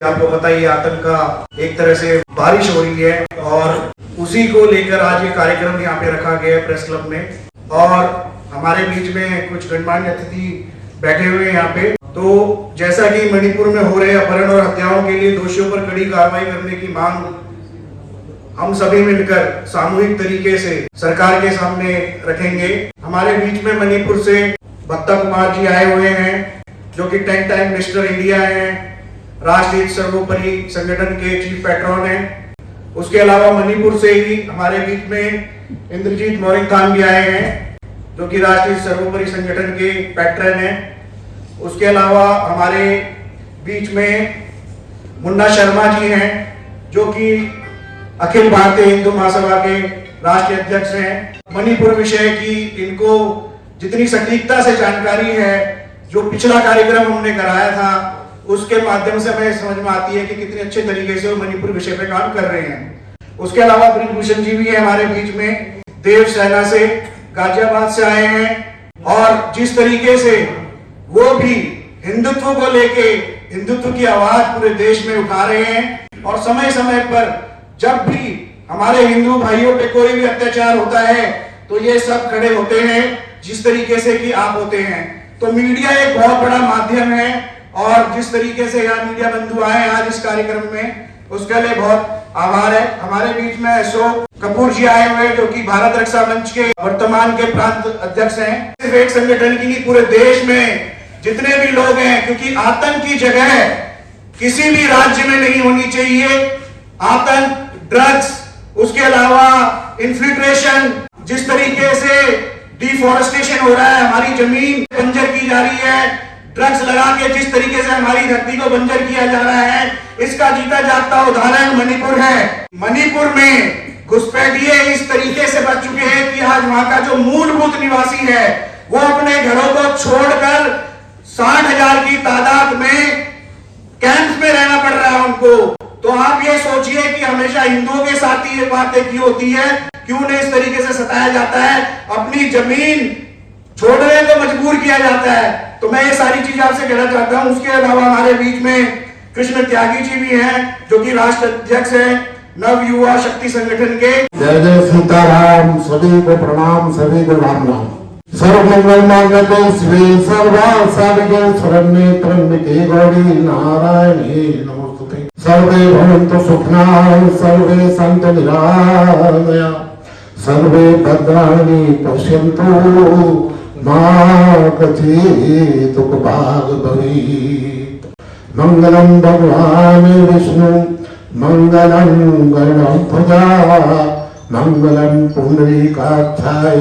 आपको बताइए आतंक का एक तरह से बारिश हो रही है और उसी को लेकर आज ये कार्यक्रम यहाँ पे रखा गया है प्रेस क्लब में। और हमारे बीच में कुछ गणमान्य अतिथि बैठे हुए हैं यहाँ पे। तो जैसा कि मणिपुर में हो रहे अपहरण और हत्याओं के लिए दोषियों पर कड़ी कार्रवाई करने की मांग हम सभी मिलकर सामूहिक तरीके से सरकार के सामने रखेंगे। हमारे बीच में मणिपुर से भत्ता कुमार जी आए हुए हैं जो कि 10 टाइम मिस्टर इंडिया हैं, राष्ट्रीय सर्वोपरि संगठन के चीफ पैट्रॉन हैं। उसके अलावा मणिपुर से ही हमारे बीच में इंद्रजीत मोरिंगथान भी आए हैं जो कि राष्ट्रीय सर्वोपरि संगठन के पैट्रन हैं। उसके अलावा हमारे बीच में मुन्ना शर्मा जी हैं जो कि अखिल भारतीय हिंदू महासभा के राष्ट्रीय अध्यक्ष हैं। मणिपुर विषय की इनको जितनी सटीकता से जानकारी है, जो पिछला कार्यक्रम हमने कराया था उसके माध्यम से हमें समझ में आती है कि कितने अच्छे तरीके से वो मणिपुर विषय पे काम कर रहे हैं। उसके अलावा ब्रिजभूषण जी भी है हमारे बीच में, देव सेना से गाजियाबाद से आए हैं और जिस तरीके से वो भी हिंदुत्व को लेके हिंदुत्व की आवाज पूरे देश में उठा रहे हैं। और समय समय पर जब भी हमारे हिंदू भाइयों पे कोई भी अत्याचार होता है तो ये सब खड़े होते हैं जिस तरीके से कि आप होते हैं। तो मीडिया एक बहुत बड़ा माध्यम है और जिस तरीके से यहाँ मीडिया बंधु आए आज इस कार्यक्रम में उसके लिए बहुत आभार है। हमारे बीच में अशोक कपूर जी आए हुए जो कि भारत रक्षा मंच के वर्तमान के प्रांत अध्यक्ष हैं। सिर्फ एक संगठन की नहीं, पूरे देश में जितने भी लोग हैं, क्योंकि आतंक की जगह किसी भी राज्य में नहीं होनी चाहिए। आतंक, ड्रग्स, उसके अलावा इन्फिल्ट्रेशन, जिस तरीके से डिफॉरेस्टेशन हो रहा है, हमारी जमीन बंजर की जा रही है, ड्रग्स लगा के जिस तरीके से हमारी धरती को बंजर किया जा रहा है, इसका जीता जागता उदाहरण मणिपुर है। मणिपुर में घुसपैठिए इस तरीके से बच चुके हैं कि आज वहां का जो मूलभूत निवासी है वो अपने घरों को छोड़कर 60,000 की तादाद में कैंप में रहना पड़ रहा है उनको। तो आप ये सोचिए कि हमेशा हिंदुओं के साथ ही ये बातें क्यों होती है, क्यों उन्हें इस तरीके से सताया जाता है, अपनी जमीन छोड़ने को मजबूर किया जाता है। तो मैं ये सारी चीज आपसे कहना चाहता हूं। उसके अलावा हमारे बीच में कृष्ण त्यागी जी भी हैं जो कि राष्ट्र अध्यक्ष हैं नव युवा शक्ति संगठन के। जय जय सीताराम, सभी को प्रणाम, सभी को राम राम। सर्वमंगल मांगल्ये शिवे सर्वार्थ साधिके शरण्ये त्र्यंबके गौरी नारायणी नमोस्तुते। सर्वे भवन्तु सुखिनः, सर्वे सन्तु निरामया, सर्वे भद्राणि पश्यन्तु मा कचित् दुःखभाग् भवेत्। मंगलम भगवान विष्णु मंगलम गरुड़ध्वजा मंगलम पुंडरीकाक्षाय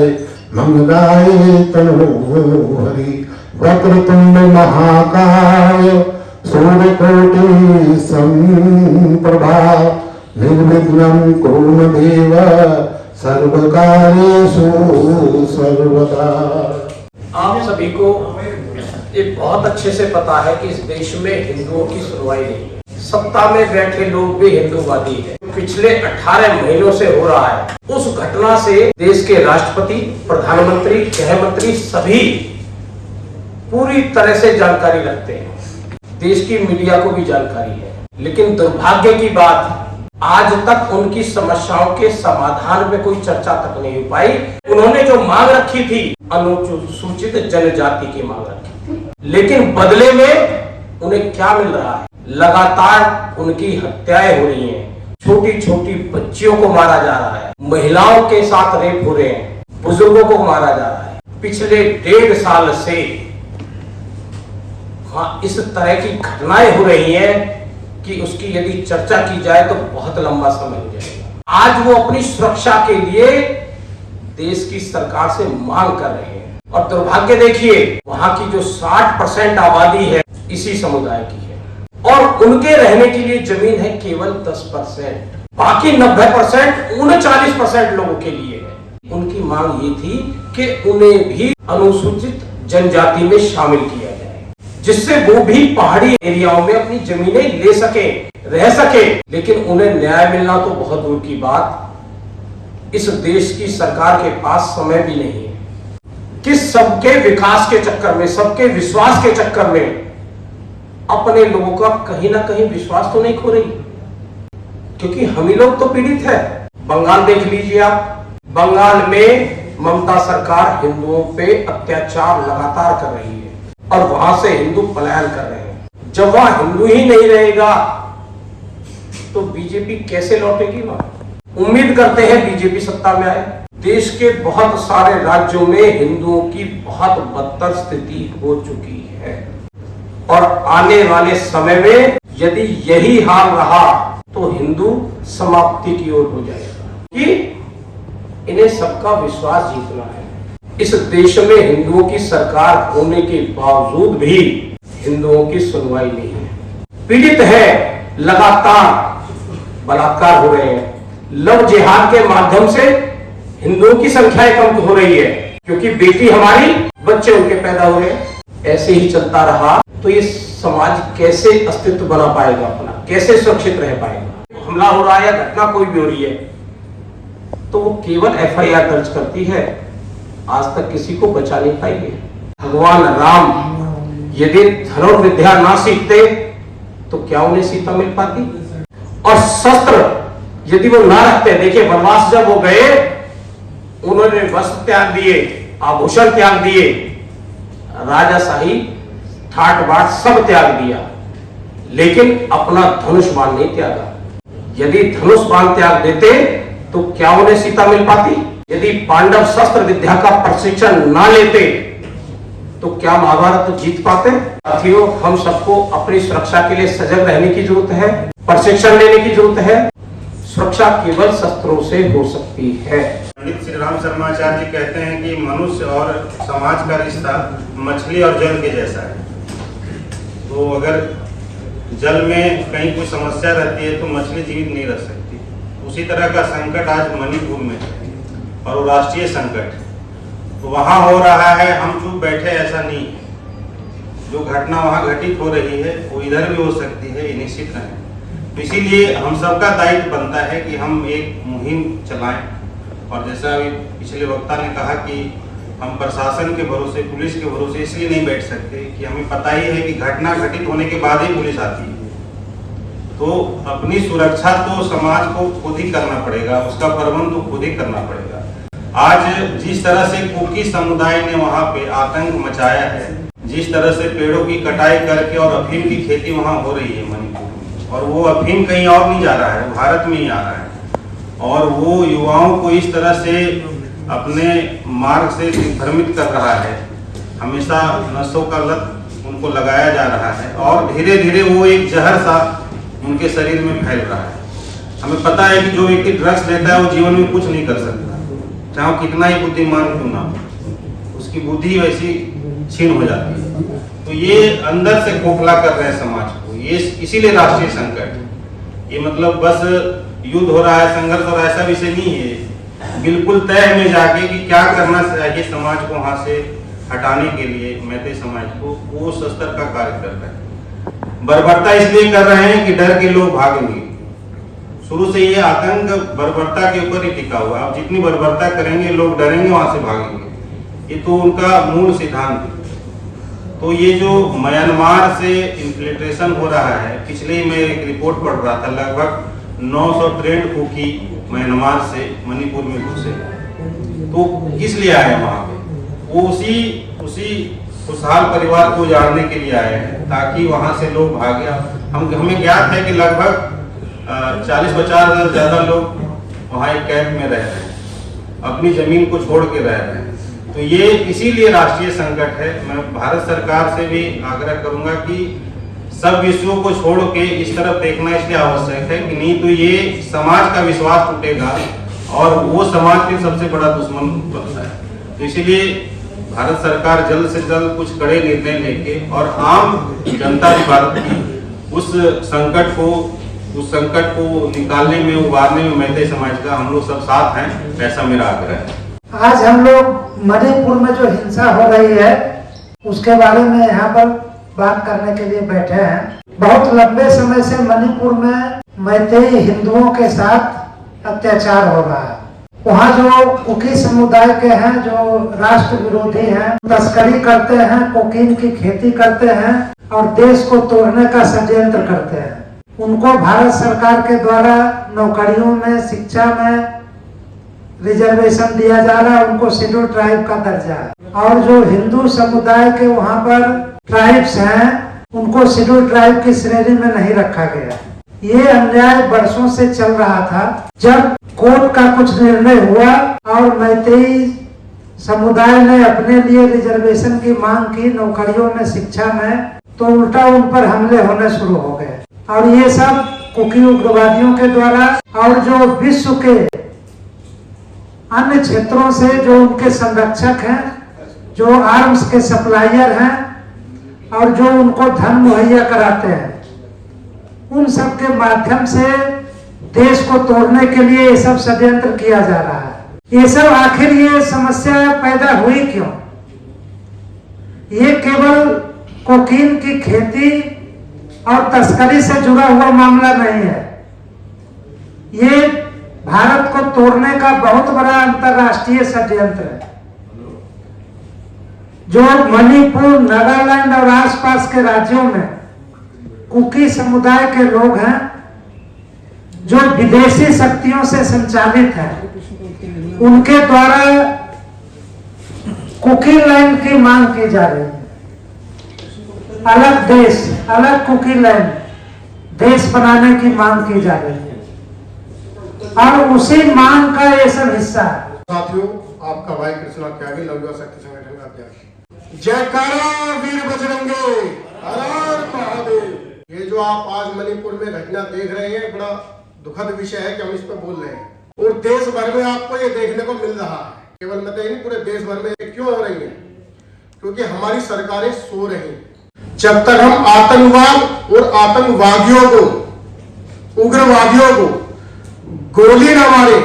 मंगलाय तनोहरि। वक्रतुंड महाकाय सूर्यकोटि समप्रभा निर्विघ्नं कुरु मे देव सर्वकार्येषु सर्वदा। आप सभी को ये बहुत अच्छे से पता है कि इस देश में हिंदुओं की सुनवाई नहीं है। सत्ता में बैठे लोग भी हिंदूवादी हैं। पिछले 18 महीनों से हो रहा है। उस घटना से देश के राष्ट्रपति, प्रधानमंत्री, गृह मंत्री सभी पूरी तरह से जानकारी रखते हैं। देश की मीडिया को भी जानकारी है, लेकिन दुर्भाग्य की बात आज तक उनकी समस्याओं के समाधान में कोई चर्चा तक नहीं हो पाई। उन्होंने जो मांग रखी थी, अनुसूचित जनजाति की मांग रखी थी, लेकिन बदले में उन्हें क्या मिल रहा है? लगातार उनकी हत्याएं हो रही हैं, छोटी छोटी बच्चियों को मारा जा रहा है, महिलाओं के साथ रेप हो रहे हैं, बुजुर्गों को मारा जा रहा है। पिछले 1.5 साल से इस तरह की घटनाएं हो रही हैं कि उसकी यदि चर्चा की जाए तो बहुत लंबा समय हो जाएगा। आज वो अपनी सुरक्षा के लिए देश की सरकार से मांग कर रहे हैं। और दुर्भाग्य देखिए, वहां की जो 60% आबादी है इसी समुदाय की है और उनके रहने के लिए जमीन है केवल 10%। बाकी 90% 39% लोगों के लिए है। उनकी मांग ये थी कि उन्हें भी अनुसूचित जनजाति में शामिल किया जाए, जिससे वो भी पहाड़ी एरियाओं में अपनी जमीनें ले सके, रह सके। लेकिन उन्हें न्याय मिलना तो बहुत दूर की बात, इस देश की सरकार के पास समय भी नहीं है कि सबके विकास के चक्कर में, सबके विश्वास के चक्कर में अपने लोगों का कहीं ना कहीं विश्वास तो नहीं खो रही, क्योंकि हम ही लोग तो पीड़ित है। बंगाल देख लीजिए आप, बंगाल में ममता सरकार हिंदुओं पे अत्याचार लगातार कर रही है और वहां से हिंदू पलायन कर रहे हैं। जब वहां हिंदू ही नहीं रहेगा तो बीजेपी कैसे लौटेगी वहां? उम्मीद करते हैं बीजेपी सत्ता में आए। देश के बहुत सारे राज्यों में हिंदुओं की बहुत बदतर स्थिति हो चुकी है और आने वाले समय में यदि यही हाल रहा तो हिंदू समाप्ति की ओर हो जाएगा। कि इन्हें सबका विश्वास जीतना है। इस देश में हिंदुओं की सरकार होने के बावजूद भी हिंदुओं की सुनवाई नहीं है। पीड़ित है, लगातार बलात्कार हो रहे हैं। लव जिहाद के माध्यम से हिंदुओं की संख्या कम हो रही है, क्योंकि बेटी हमारी, बच्चे उनके पैदा हो रहे हैं। ऐसे ही चलता रहा तो ये समाज कैसे अस्तित्व बना पाएगा अपना, कैसे सुरक्षित रह पाएगा? हमला हो रहा है, घटना कोई भी हो रही है तो वो केवल FIR दर्ज करती है, आज तक किसी को बचा नहीं पाई है। भगवान राम यदि धनुर्विद्या ना सीखते तो क्या उन्हें सीता मिल पाती? और शस्त्र यदि वो ना रखते, देखिए वनवास जब वो गए उन्होंने वस्त्र त्याग दिए, आभूषण त्याग दिए, राजाशाही ठाट बाट सब त्याग दिया, लेकिन अपना धनुष बाण नहीं त्यागा। यदि धनुष बाण त्याग देते तो क्या उन्हें सीता मिल पाती? यदि पांडव शस्त्र विद्या का प्रशिक्षण ना लेते तो क्या महाभारत जीत पाते? साथियों, हम सबको अपनी सुरक्षा के लिए सजग रहने की जरूरत है, प्रशिक्षण लेने की जरूरत है। सुरक्षा केवल शस्त्रों से हो सकती है। पंडित श्री राम शर्माचार्य जी कहते हैं कि मनुष्य और समाज का रिश्ता मछली और जल के जैसा है। तो अगर जल में कहीं कोई समस्या रहती है तो मछली जीवित नहीं रह सकती। उसी तरह का संकट आज मणिपुर में है और वो राष्ट्रीय संकट तो वहाँ हो रहा है। हम चुप बैठे ऐसा नहीं है। जो घटना वहाँ घटित हो रही है वो इधर भी हो सकती है, ये निश्चित है। तो इसीलिए हम सबका दायित्व बनता है कि हम एक मुहिम चलाएं। और जैसा अभी पिछले वक्ता ने कहा कि हम प्रशासन के भरोसे, पुलिस के भरोसे इसलिए नहीं बैठ सकते कि हमें पता ही है कि घटना घटित होने के बाद ही पुलिस आती है। तो अपनी सुरक्षा तो समाज को खुद ही करना पड़ेगा, उसका प्रबंध तो खुद ही करना पड़ेगा। आज जिस तरह से कुकी समुदाय ने वहाँ पे आतंक मचाया है, जिस तरह से पेड़ों की कटाई करके और अफीम की खेती वहाँ हो रही है मणिपुर में, और वो अफीम कहीं और नहीं जा रहा है, भारत में ही आ रहा है। और वो युवाओं को इस तरह से अपने मार्ग से भ्रमित कर रहा है, हमेशा नशों का लत उनको लगाया जा रहा है और धीरे धीरे वो एक जहर सा उनके शरीर में फैल रहा है। हमें पता है कि जो व्यक्ति ड्रग्स लेता है वो जीवन में कुछ नहीं कर सकता, चाहे वो कितना ही बुद्धिमान क्यों ना हो, उसकी बुद्धि वैसी छीन हो जाती है। तो ये अंदर से खोखला कर रहे हैं समाज को, ये इसीलिए राष्ट्रीय संकट। ये मतलब बस युद्ध हो रहा है, संघर्ष हो रहा है, ऐसा विषय नहीं है। बिल्कुल तय में जाके कि क्या करना चाहिए समाज को वहां से हटाने के लिए, मैते समाज को, वो स्तर का कार्य कर रहे हैं। बर्बरता इसलिए कर रहे हैं कि डर के लोग भागेंगे। शुरू से ये आतंक बर्बरता के ऊपर ही टिका हुआ। आप जितनी बर्बरता करेंगे लोग डरेंगे, वहां से भागेंगे। ये तो उनका मूल सिद्धांत है। तो ये जो म्यांमार से इन्फिल्ट्रेशन हो रहा है, पिछले ही मैं एक रिपोर्ट पढ़ रहा था, लगभग 963 कुकी म्यांमार से मणिपुर में घुसे। तो किस लिए आए वहां पे? वो उसी खुशहाल परिवार को उजाड़ने के लिए आए हैं, ताकि वहां से लोग भागे। हमें ज्ञात है कि लगभग 40-50 से ज्यादा लोग वहां एक कैंप में रह रहे हैं, अपनी जमीन को छोड़ के रह रहे हैं। तो ये इसीलिए राष्ट्रीय संकट है। मैं भारत सरकार से भी आग्रह करूंगा कि सब विषयों को छोड़ के इस तरफ देखना इसलिए आवश्यक है कि नहीं तो ये समाज का विश्वास टूटेगा और वो समाज के सबसे बड़ा दुश्मन बनता है। तो इसीलिए भारत सरकार जल्द से जल्द कुछ कड़े निर्णय लेके और आम जनता भारत की उस संकट को निकालने में, उबारने में मैते समाज का हम लोग सब साथ हैं, ऐसा मेरा आग्रह है। आज हम लोग मणिपुर में जो हिंसा हो रही है उसके बारे में यहाँ पर बात करने के लिए बैठे हैं। बहुत लंबे समय से मणिपुर में मैतेई हिंदुओं के साथ अत्याचार हो रहा है। वहाँ जो कुकी समुदाय के हैं, जो राष्ट्र विरोधी हैं, तस्करी करते हैं, कोकीन की खेती करते हैं और देश को तोड़ने का षड्यंत्र करते हैं। उनको भारत सरकार के द्वारा नौकरियों में, शिक्षा में रिजर्वेशन दिया जा रहा है, उनको शेड्यूल ट्राइब का दर्जा है। और जो हिंदू समुदाय के वहाँ पर ट्राइब्स हैं, उनको शेड्यूल ट्राइब की श्रेणी में नहीं रखा गया। ये अन्याय वर्षों से चल रहा था। जब कोर्ट का कुछ निर्णय हुआ और मैतेई समुदाय ने अपने लिए रिजर्वेशन की मांग की नौकरियों में, शिक्षा में, तो उल्टा उन पर हमले होने शुरू हो गए। और ये सब कुकी उग्रवादियों के द्वारा और जो विश्व के अन्य क्षेत्रों से जो उनके संरक्षक हैं, जो आर्म्स के सप्लायर हैं और जो उनको धन मुहैया कराते हैं, उन सब के माध्यम से देश को तोड़ने के लिए ये सब षड्यंत्र किया जा रहा है। ये सब आखिर ये समस्या पैदा हुई क्यों? ये केवल कोकीन की खेती और तस्करी से जुड़ा हुआ मामला नहीं है। ये भारत को तोड़ने का बहुत बड़ा अंतर्राष्ट्रीय षड्यंत्र है। जो मणिपुर, नागालैंड और आसपास के राज्यों में कुकी समुदाय के लोग हैं, जो विदेशी शक्तियों से संचालित हैं, उनके द्वारा कुकी लैंड की मांग की जा रही है। अलग देश, अलग कुकी लैंड देश बनाने की मांग की जा रही है और उसी मांग का ये सब हिस्सा है। साथियों, आपका भाई कृष्णा त्यागी लौकिक शक्ति संगठन का अध्यक्ष। जयकारा वीर बजरंगे, हर हर महादेव। ये जो आप आज मणिपुर में घटना देख रहे हैं, बड़ा दुखद विषय है कि हम इस पर बोल रहे हैं और देश भर में आपको ये देखने को मिल रहा है। केवल मैं नहीं, पूरे देश भर में क्यों हो रही है? क्योंकि हमारी सरकारें सो रही। जब तक हम आतंकवाद और आतंकवादियों को, उग्रवादियों को गोली न मारे,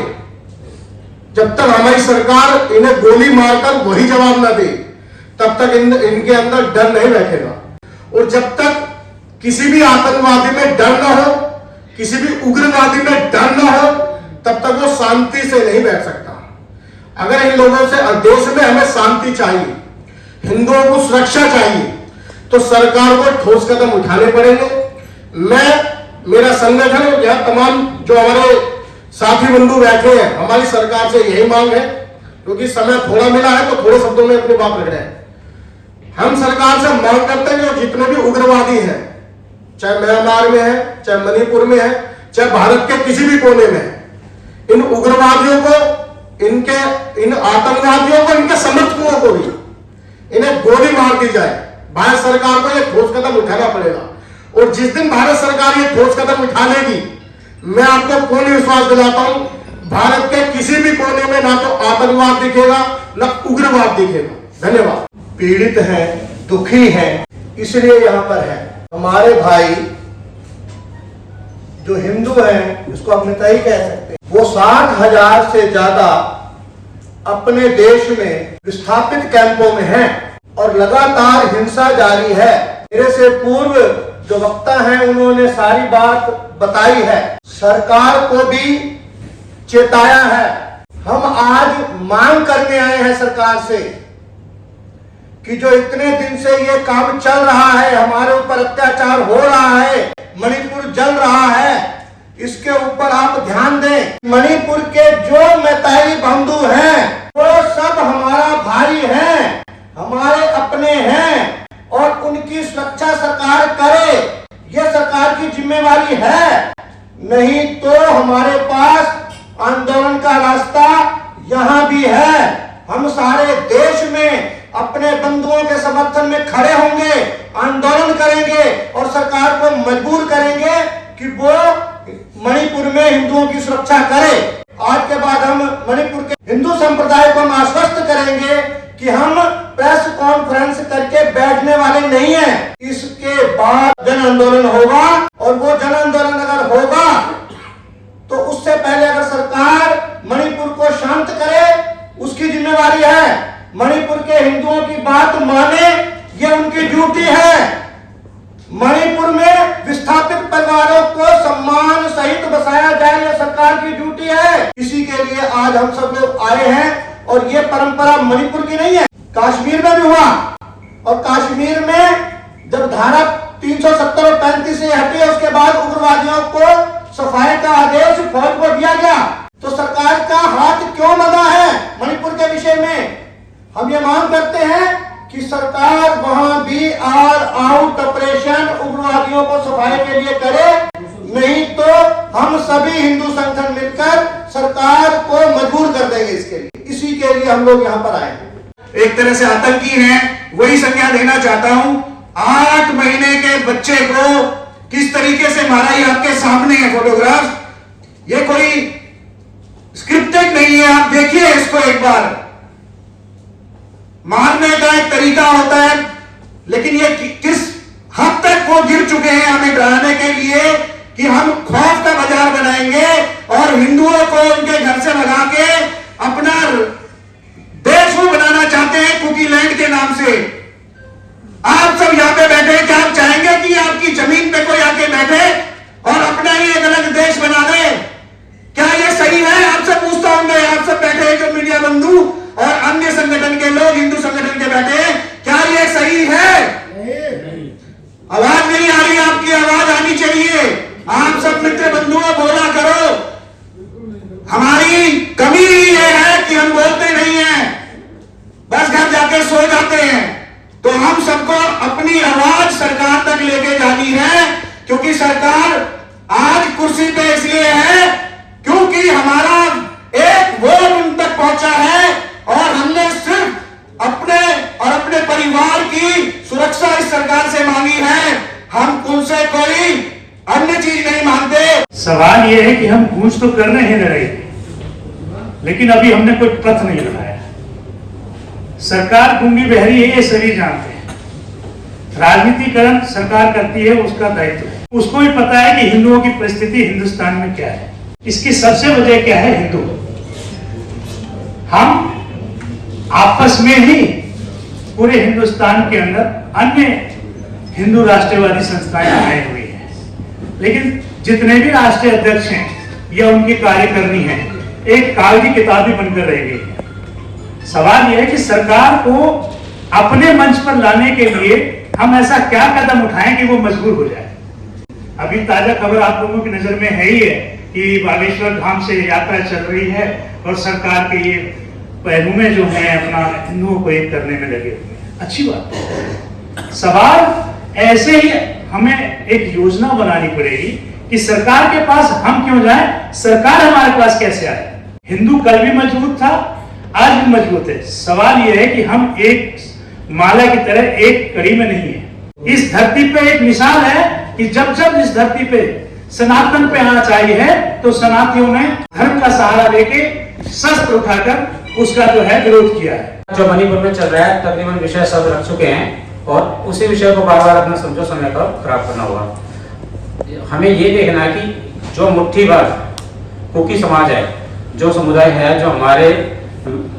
जब तक हमारी सरकार इन्हें गोली मारकर वही जवाब न दे, तब तक इनके अंदर डर नहीं बैठेगा। और जब तक किसी भी आतंकवादी में डर न हो, किसी भी उग्रवादी में डर न हो, तब तक वो शांति से नहीं बैठ सकता। अगर इन लोगों से, देश में हमें शांति चाहिए, हिंदुओं को सुरक्षा चाहिए, तो सरकार को ठोस कदम उठाने पड़ेंगे। मेरा संगठन, यह तमाम जो हमारे साथी बंधु बैठे हैं, हमारी सरकार से यही मांग है, क्योंकि समय थोड़ा मिला है तो थोड़े शब्दों में अपनी बात रख रहे हैं। हम सरकार से मांग करते हैं कि जितने भी उग्रवादी हैं, चाहे म्यांमार में है, चाहे मणिपुर में है, चाहे भारत के किसी भी कोने में है, इन उग्रवादियों को, इन आतंकवादियों को, इनके समर्थकों को भी इन्हें गोली मार दी जाए। भारत सरकार को यह ठोस कदम उठाना पड़ेगा। और जिस दिन भारत सरकार ये ठोस कदम उठा लेगी, मैं आपको पूर्ण विश्वास दिलाता हूं, भारत के किसी भी कोने में ना तो आतंकवाद दिखेगा, ना उग्रवाद दिखेगा। धन्यवाद। पीड़ित हैं, दुखी हैं, इसलिए यहाँ पर है। हमारे भाई जो हिंदू हैं, इसको आप मिताई कह सकते हैं, वो 60,000 से ज्यादा अपने देश में विस्थापित कैंपों में हैं और लगातार हिंसा जारी है। मेरे से पूर्व जो वक्ता हैं, उन्होंने सारी बात बताई है, सरकार को भी चेताया है। हम आज मांग करने आए हैं सरकार से कि जो इतने दिन से ये काम चल रहा है, हमारे ऊपर अत्याचार हो रहा है, मणिपुर जल रहा है, इसके ऊपर आप ध्यान दें। मणिपुर के जो मैतेई बंधु हैं, वो सब हमारा भाई हैं, हमारे अपने हैं और उनकी सुरक्षा सरकार करे, ये सरकार की जिम्मेवारी है। नहीं तो हमारे पास आंदोलन का रास्ता यहां भी है। हम सारे देश में अपने बंधुओं के समर्थन में खड़े होंगे, आंदोलन करेंगे और सरकार को मजबूर करेंगे कि वो मणिपुर में हिंदुओं की सुरक्षा करे। आज के बाद हम मणिपुर के हिंदू संप्रदाय को हम आश्वस्त करेंगे कि हम प्रेस कॉन्फ्रेंस करके बैठने वाले नहीं हैं। इसके बाद जन आंदोलन होगा और वो जन आंदोलन अगर होगा तो उससे पहले अगर सरकार मणिपुर को शांत करे, उसकी जिम्मेवारी है। मणिपुर के हिंदुओं की बात माने, ये उनकी ड्यूटी है। मणिपुर में विस्थापित परिवारों को सम्मान सहित बसाया जाए, यह सरकार की ड्यूटी है। इसी के लिए आज हम सब लोग आए हैं और ये परंपरा मणिपुर की नहीं है, कश्मीर में भी हुआ और कश्मीर में जब धारा 370 और 35 से हटे उसके बाद उग्रवादियों को सफाई का आदेश फौज को दिया गया, तो सरकार का हाथ क्यों बंधा है मणिपुर के विषय में? हम ये मांग करते हैं कि सरकार वहां भी ऑल आउट ऑपरेशन उग्रवादियों को सफाई के लिए करे, नहीं तो हम सभी हिंदू संगठन मिलकर सरकार को मजबूर कर देंगे इसके लिए। इसी के लिए हम लोग यहाँ पर आए हैं। एक तरह से आतंकी हैं, वही संज्ञा देना चाहता हूं। 8 महीने के बच्चे को किस तरीके से मारा, ये आपके सामने है फोटोग्राफ। ये कोई स्क्रिप्टेड नहीं है, आप देखिए इसको एक बार। मारने का एक तरीका होता है, लेकिन ये किस हद तक वो गिर चुके हैं हमें डराने के लिए कि हम खौफ का बाजार बनाएंगे और हिंदुओं को उनके घर से भगा के अपना देश वो बनाना चाहते हैं कुकी लैंड के नाम से। आप सब यहाँ पे बैठे, क्या आप चाहेंगे कि आपकी जमीन पे कोई आके बैठे और अपना ही एक अलग देश बना दे? क्या ये सही है? आपसे पूछता हूं मैं, आप सब बैठे हैं जो मीडिया बंधु और अन्य संगठन के लोग, हिंदू संगठन के बैठे हैं, क्या ये सही है? आवाज नहीं आ रही, आपकी आवाज आनी चाहिए। आप सब मित्र बंधुओं बोला करो। हमारी कमी ये है कि हम बोलते नहीं हैं, बस घर जाके सो जाते हैं। तो हम सबको अपनी आवाज सरकार तक लेके जानी है, क्योंकि सरकार आज कुर्सी पे इसलिए है क्योंकि हमारा एक वोट उन तक पहुंचा है और हमने सिर्फ अपने और अपने परिवार की सुरक्षा इस सरकार से मांगी है। हम उनसे कोई अन्य चीज नहीं मांगते। सवाल यह है कि हम गूंज तो कर रहे हैं, लेकिन अभी हमने कोई पथ नहीं बनाया। सरकार गूंगी बहरी है, ये सभी जानते हैं। राजनीतिकरण सरकार करती है, उसका दायित्व है। उसको भी पता है कि हिंदुओं की परिस्थिति हिंदुस्तान में क्या है। इसकी सबसे वजह क्या है? हिंदू। हम आपस में ही पूरे हिंदुस्तान के अंदर अन्य हिंदू राष्ट्रवादी संस्थाएं आए हुए हैं, लेकिन जितने भी राष्ट्रीय अध्यक्ष हैं या उनकी कार्यकारिणी है, एक कागजी किताब ही बनकर रह गई है। सवाल यह है कि सरकार को अपने मंच पर लाने के लिए हम ऐसा क्या कदम उठाएं कि वो मजबूर हो जाए। अभी ताजा खबर आप लोगों की नजर में है ही है कि बागेश्वर धाम से यात्रा चल रही है और सरकार के ये पहलुमे जो हैं अपना हिंदुओं को एक करने में लगे हुए हैं। अच्छी बात है। सवाल ऐसे ही हमें एक योजना बनानी पड़ेगी कि सरकार के पास हम क्यों जाएं, सरकार हमारे पास कैसे आए। हिंदू कल भी मजबूत था, आज भी मजबूत है। सवाल यह है कि हम एक माला की तरह एक कड़ी में नहीं है। इस धरती पे एक मिसाल है कि जब जब इस धरती पे सनातन पे आना चाहिए है तो सनातनियों ने धर्म का सहारा लेके शस्त्र उठाकर उसका जो है विरोध किया है। जो मणिपुर में चल रहा है तकरीबन विषय सब रख चुके हैं और उसी विषय को बार बार अपना समझो समय पर खराब करना होगा। हमें ये देखना है कि जो मुट्ठी भर कुकी समाज है, जो समुदाय है, जो हमारे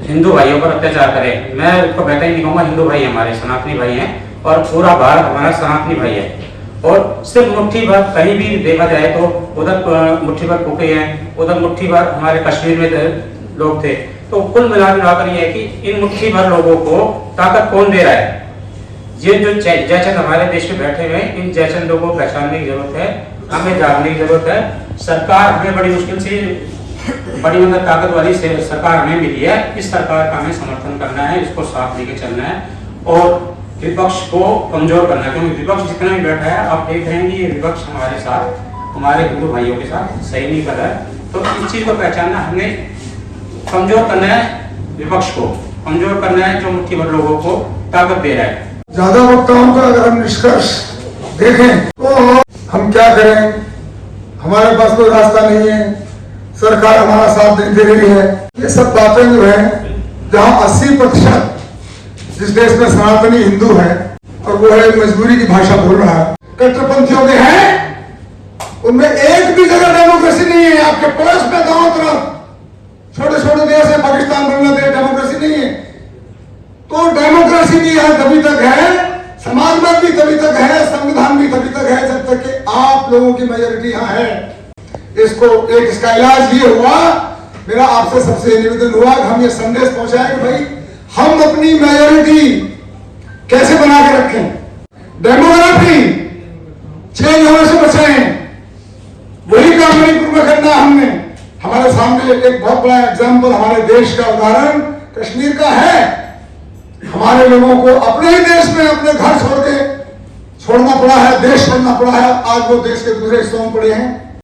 हिंदू भाइयों पर अत्याचार करे, मैं उसको बेहतर ही नहीं कहूँगा, हिंदू भाई हमारे सनातनी भाई हैं और पूरा भारत हमारा सनातनी भाई है। और सिर्फ मुट्ठी भर कहीं भी देखा जाए तो उधर मुट्ठी भर कुकी हैं, उधर मुट्ठी भर हमारे कश्मीर में लोग थे। तो कुल मिलाकर ये है कि इन मुट्ठी भर लोगों को ताकत कौन दे रहा है? ये जो जयचंद हमारे देश में बैठे हुए हैं, इन जयचंद लोगों को पहचानने की जरूरत है, हमें जानने की जरूरत है। सरकार हमें बड़ी मुश्किल से बड़ी मतलब ताकत वाली सरकार हमें मिली है, इस सरकार का हमें समर्थन करना है, इसको साथ लेके चलना है और विपक्ष को कमजोर करना है। क्योंकि विपक्ष जितना भी बैठा है, आप देख रहे हैं कि ये विपक्ष हमारे साथ, हमारे हिंदू भाइयों के साथ सही नहीं कर रहा है। तो इस चीज को पहचानना, हमने कमजोर करना है, विपक्ष को कमजोर करना है जो मुट्ठी भर लोगों को ताकत दे रहा है। ज्यादा वक्ताओं का अगर हम निष्कर्ष देखें तो हम क्या करें, हमारे पास कोई रास्ता नहीं है, सरकार हमारा साथ नहीं दे रही है। ये सब बातें जो है, जहां 80% जिस देश में सनातनी हिंदू है और वो है मजबूरी की भाषा बोल रहा है, कट्टरपंथियों के हैं, उनमें एक भी जगह डेमोक्रेसी नहीं है। आपके पड़ोस में गांव तरफ छोटे छोटे देश है, पाकिस्तान, बांग्लादेश, डेमोक्रेसी नहीं है। तो डेमोक्रेसी भी यहाँ तभी तक है, समाजवाद भी तभी तक है, संविधान भी तभी तक है जब तक कि आप लोगों की मेजोरिटी यहाँ है। इसको एक इसका इलाज ये हुआ, मेरा आपसे सबसे निवेदन हुआ कि हम ये संदेश पहुंचाएं कि भाई हम अपनी मेजोरिटी कैसे बना के रखें। डेमोग्राफी चेंज होने से बचाएं, वही काम मणिपुर में करना हमने। हमारे सामने एक बहुत बड़ा एग्जाम्पल हमारे देश का उदाहरण कश्मीर का है। हमारे लोगों को अपने ही देश में अपने घर छोड़ के छोड़ना पड़ा है, देश छोड़ना पड़ा है। आज वो देश के दूसरे हिस्सों में पड़े हैं।